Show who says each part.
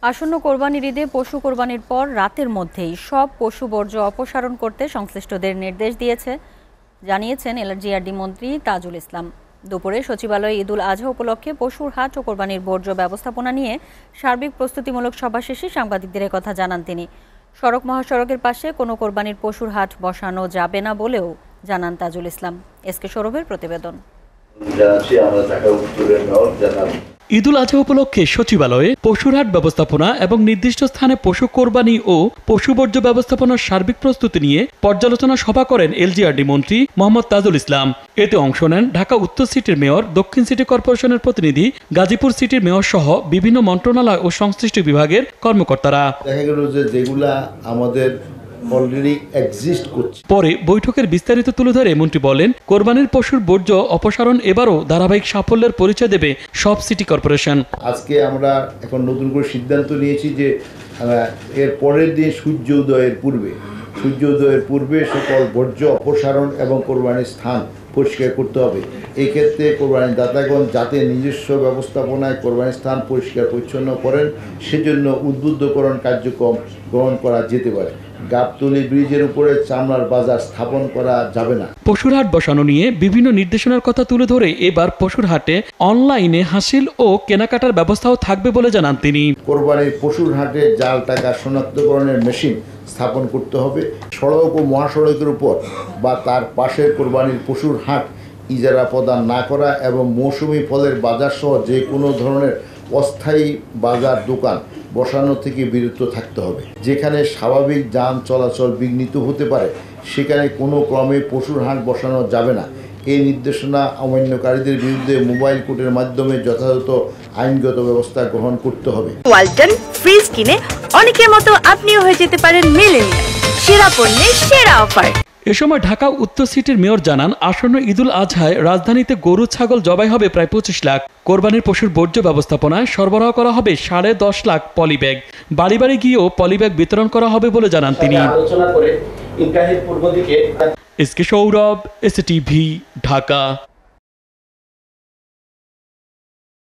Speaker 1: আসন্ন কোরবানির ঈদে পশু কোরবানির পর রাতের মধ্যেই সব পশু বর্জ্য অপসারণ করতে সংশ্লিষ্টদের নির্দেশ জানিয়েছেন এলজিআরডি মন্ত্রী তাজুল ইসলাম। দুপুরে সচিবালয়ে ঈদুল আজহা উপলক্ষে পশুর হাট ও কোরবানির বর্জ্য ব্যবস্থাপনা নিয়ে সার্বিক প্রস্তুতিমূলক সভা শেষে সাংবাদিকদের কথা জানান তিনি। সড়ক মহাসড়কের পাশে কোনো কোরবানির পশুর হাট বসানো যাবে না বলেও জানান তাজুল ইসলাম। এসকে সৌরভের প্রতিবেদন।
Speaker 2: ঈদুল আজহা উপলক্ষে সচিবালয়ে পশুর হাট ব্যবস্থাপনা এবং নির্দিষ্ট স্থানে পশু কোরবানি ও পশু বর্জ্য ব্যবস্থাপনার সার্বিক প্রস্তুতি নিয়ে পর্যালোচনা সভা করেন এলজিআরডি মন্ত্রী মোহাম্মদ তাজুল ইসলাম। এতে অংশ নেন ঢাকা উত্তর সিটির মেয়র, দক্ষিণ সিটি কর্পোরেশনের প্রতিনিধি, গাজীপুর সিটির মেয়র সহ বিভিন্ন মন্ত্রণালয় ও সংশ্লিষ্ট বিভাগের কর্মকর্তারা।
Speaker 3: দেখা গেল যে যেগুলা আমাদের অলরেডি এক্সিস্ট করছে।
Speaker 2: পরে বৈঠকের বিস্তারিত তুলে ধরে মন্ত্রী বলেন, কোরবানির পশুর বর্জ্য অপসারণ এবারও ধারাবাহিক সাফল্যের পরিচয় দেবে সব সিটি কর্পোরেশন।
Speaker 3: আজকে আমরা এখন নতুন করে সিদ্ধান্ত নিয়েছি যে এর পরের দিন সূর্যোদয়ের পূর্বে সকল বর্জ্য অপসারণ এবং কোরবানির স্থান পরিষ্কার করতে হবে। এই ক্ষেত্রে কোরবানির দাতাগণ যাতে নিজস্ব ব্যবস্থাপনায় কোরবানির স্থান পরিষ্কার পরিচ্ছন্ন করেন, সেজন্য উদ্বুদ্ধকরণ কার্যক্রম গ্রহণ করা যেতে পারে। গাবতলী ব্রিজের উপরে চামড়ার বাজার স্থাপন করা যাবে না।
Speaker 2: পশুর হাট বসানো নিয়ে বিভিন্ন নির্দেশনার কথা তুলে ধরে এবার পশুর হাটে অনলাইনে হাসিল ও কেনাকাটার ব্যবস্থাও থাকবে বলে জানান তিনি।
Speaker 3: কোরবানির পশুর হাটে জাল টাকা শনাক্তকরণের মেশিন স্থাপন করতে হবে। সড়ক ও মহাসড়কের উপর বা তার পাশের কোরবানির পশুর হাট ইজারা প্রদান না করা এবং মৌসুমি ফলের বাজার সহ যে কোনো ধরনের অস্থায়ী বাজার দোকান বসানো থেকে বিরত থাকতে হবে। যেখানে স্বাভাবিক যান চলাচল বিঘ্নিত হতে পারে, সেখানে কোনো ক্রমে পশুর হাট বসানো যাবে না। এই নির্দেশনা অমান্যকারীদের বিরুদ্ধে মোবাইল কোর্টের মাধ্যমে যথাযথ আইনগত ব্যবস্থা গ্রহণ করতে হবে।
Speaker 4: ওয়ালটন ফ্রিজ কিনে অনেকের মতো আপনিও হয়ে যেতে পারেন মিলেনিয়াল। সেরা পণ্যের সেরা অফার।
Speaker 2: এ সময় ঢাকা উত্তর সিটির মেয়র জানান, আসন্ন ঈদুল আজহায় রাজধানীতে গরু ছাগল জবাই হবে প্রায় 25 লাখ। কোরবানির পশুর বর্জ্য ব্যবস্থাপনায় সরবরাহ করা হবে 10.5 লাখ পলিব্যাগ। বাড়ি বাড়ি গিয়েও পলিব্যাগ বিতরণ করা হবে বলে জানান তিনি।
Speaker 5: আলোচনা করে ইন্টারনেট পূর্ব দিকে
Speaker 2: এসকে সৌরভ, এসটিভি, ঢাকা।